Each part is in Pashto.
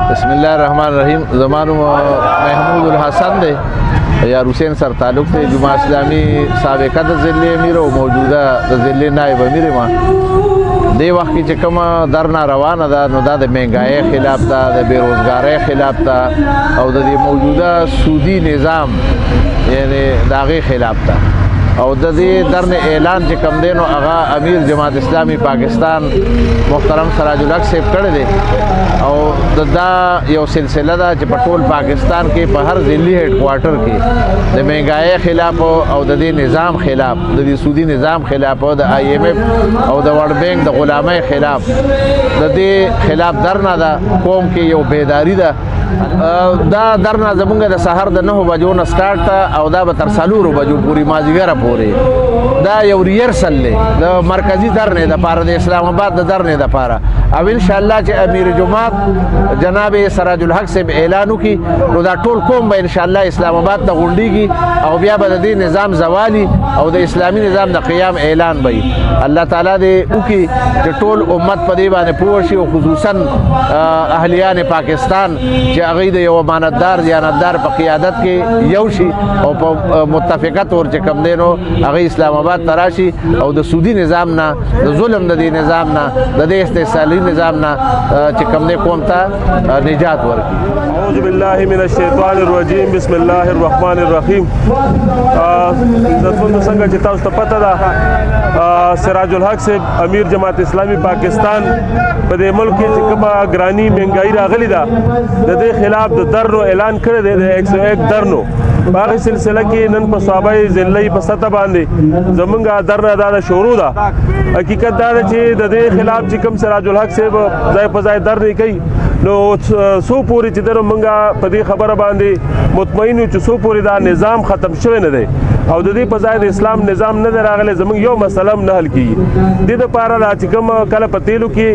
بسم الله الرحمن الرحیم. زمانو محمود الحسن دی یا حسین سر تعلق دی. جمعه اسلامی سابقه د ضلع امیر او موجوده د ضلع نائب امیر ما دی وخت کې چې کومه درنه روانه ده نو دا د مهنګای خلاف ده، د بیروزګارۍ خلاف ده او د موجوده سودی نظام یعنی د هغې خلاف ده. او د دې درنه اعلان چې کوم دی نو هغه امیر جماعت اسلامی پاکستان محترم سراج الحق صاحب کړی دی او دا یو سلسله ده چې په ټول پاکستان کې په هر ضلعي هډ کوارټر کې د مهنګای خلاف او د دې نظام خلاف، د دې سودی نظام خلاف او د IMF او د ورلد بینک د غلامۍ خلاف د دې خلاف درنه ده. قوم کې یو بیداری ده. دا درنه زمونږ د سحر د 9 بجو نه سٹارټ ته او دا به تر 4 بجو پورې مازدیګره پورې دا یو ریهرسل دی د مرکزي درنې دپاره، د اسلام آباد د درنې دپاره. او انشاءالله چې امیر جماعت جناب سراج الحق صاحب اعلان وکړي نو دا ټول قوم به انشاءالله اسلام آباد ته غونډېږي او بیا به د دې نظام زوالي او د اسلامي نظام د قیام اعلان به وي. الله تعالی دې وکړي چې ټول امت په دې باندې پوه شي او خصوصا اهلیان پاکستان چې هغوی د یو امانتدار دیانتدار په قیادت کې یو شي او په متفقه طور چې کوم دی نو هغوی اسلام آباد ته راشي او د سودي نظام نه، د ظلم د دې نظام نه، د دې استحصالي نظام نه چې کوم دی قوم ته نجات ورکړي. اعوذ بالله من الشیطان الرجیم. بسم الله الرحمن الرحیم. عزتمندو څنګه چې تاسو ته پته ده سراج الحق صاحب امیر جماعت اسلامی پاکستان په دې ملک کې چې کومه ګرانی مهنګایي راغلې ده د دې خلاف د درنو اعلان کړی دی د 101 درنو. په هغې سلسله کې نن په صوابه ضلعي په سطح باندې زمونږ درنه دا شروع ده. حقیقت دا ده چې د دې خلاف چې کوم سراج الحق صاحب ځای په ځای درنې کوي نو څو پورې چې درو مونږ په دې خبره باندې مطمئن یو چې څو پورې دا نظام ختم شوی نه دی او د دې په ځای د اسلام نظام نه دی راغلی، زمونږ یو مسله هم نه حل کېږي. دې دپاره دا چې کوم کله په تیلو کې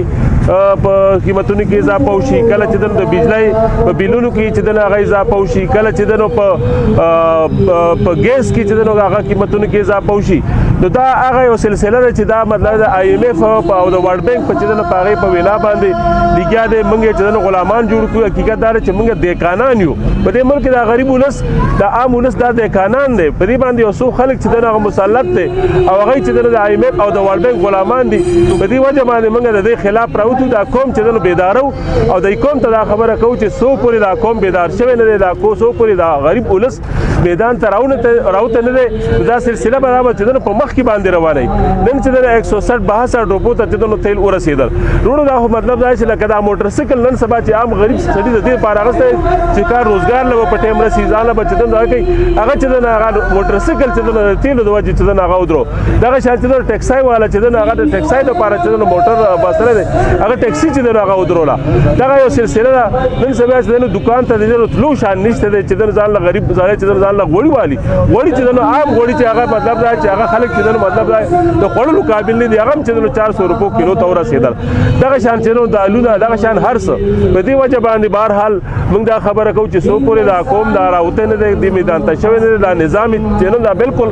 په قیمتونو کې اضافه وشي، کله چې دنو د بجلی په بیلونو کې چې دنو هغه اضافه وشي، کله چې دنو په ګیس کې چې دنو هغه قیمتونو کې اضافه وشي، نو دا هغه یو سلسله ده چې دا مطلب د IMF او د ورلد بینک په چې دنو په هغې په وینا باندې لګیا دی موږ چې دنو غلامان جوړ کړو. حقیقت دا ده چې موږ دیکانان یو په دې ملک کې. دا غریب ولس د عام ولس دا دیکانان دی، په دې باندې یو څو خلک چې دنو هغه مسلط دی او هغوی چې دنو د IMF او د ورلد بینک غلامان دي. په دې وجه باندې موږ د دې خلاف راوتو. دا قوم چې دنو بیدارو او د قوم ته دا خبره کوو چې څو پورې دا قوم بیدار شوی نه دی، دا څو پورې دا غریب ولس میدان ته راوته نه دی. دا سلسله به دا به چې دنو په مخ کې باندې روانوي. نن چې دنو 160-62 ډوپو ته چې دنو تیل ورسېدل وروڼو، دا خو مطلب دا چې لکه دا موټرسایکل نن سبا چې عام غریب سړي د دې لپاره اخیستی چې کار روزګار له به په ټایم رسي، ځان له به چې دنو هغه کوي هغه چې دنو هغه موټرسایکل چې دنو د تیلو د وجې چې دنو هغه ودرو. دغه شان چې دنو ټیکسای والا چې دنو هغه د ټیکسای لپاره چې دنو موټر باسلی دی هغه ټیکسي چې دنو هغه ودروله. دغه یو سلسله ده. نن سبا چې دنو دکان ته د دنو تلو شان نشته دی چې دنو ځان له غریب ځای چې دنو ځان له غوړي والي غوړي چې دنو عام غوړي چې هغه مطلب دا چې هغه خلک چې دنو مطلب دا د خوړلو قابل نه دي، هغه هم چې دنو 400 روپو کیلو ته ورسېدل. دغه شان چې دنو دالونه دغه شان هر څه په دې وجه باندې بهرحال موږ دا خبره کوو چې څو پورې دا قوم دا راوتی نه دی، دې میدان ته شوی نه دی، دا نظام چې نو دا بالکل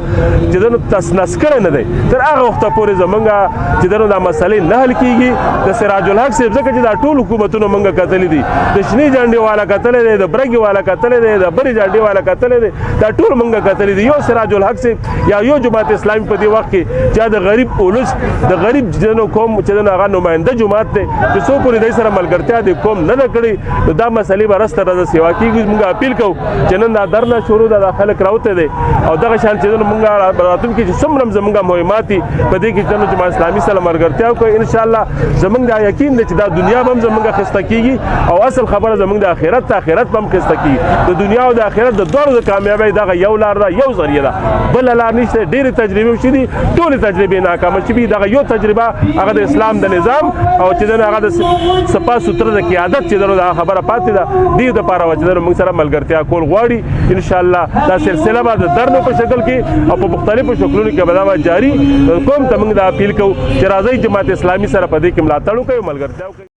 چې دنو تسنس کړی نه دی. تر هغه وخته پورې زمونږ چې دنو دا مسلې نه حل کېږي. د سراج الحق صاحب ځکه چې دا ټول حکومتونه موږ کتلي دي، د شنې جنډې والا کتلی دی، د برګې والا کتلی دی، د برې جنډې والا کتلی دی، دا ټول موږ کتلي دي. یو سراج الحق صاحب یا یو جماعت اسلامي په دې وخت کې چې د غریب اولس د غریب جنو قوم چې دنو هغه نماینده جماعت دی چې څو پورې دی سره ملګرتیا د قوم نه ده کړې نو دا مسلې به رس تر رزه سیوا کېږي. موږ اپیل کوو چې نن دا درنه شروع ده، دا خلک راوتی دی او دغه شان چې دنو موږ راتلونکي چې څومره زموږ مهمات دي په دې کې چې دنو جماعت اسلامي سره ملګرتیا وکړو. انشاءالله زموږ دا یقین دی چې دا دنیا به هم زموږ اخیسته کېږي او اصل خبره زموږ د آخرت ته آخرت به هم اخیسته کېږي. د دنیا او د آخرت د دواړو د کامیابۍ دغه یو لار ده، یو ذریعه ده، بله لار نشته. ډېرې تجربې وشي دي، ټولې تجربې ناکامه شوي. دغه یو تجربه هغه د اسلام د نظام او چې دنو هغه د صفا سوتره د قیادت چې دنو دا خبره پاتې ده دې دپاره وه چې دنو موږ سره ملګرتیا کول غواړي. انشاءالله دا سلسله به د درنو په شکل کې او په مختلفو شکلونو کې به دا به جاري. قوم ته موږ دا اپیل کوو چې راځئ جماعت اسلامي سره په دې کې ملاتړ وکړئ او ملګرتیا وکړئ.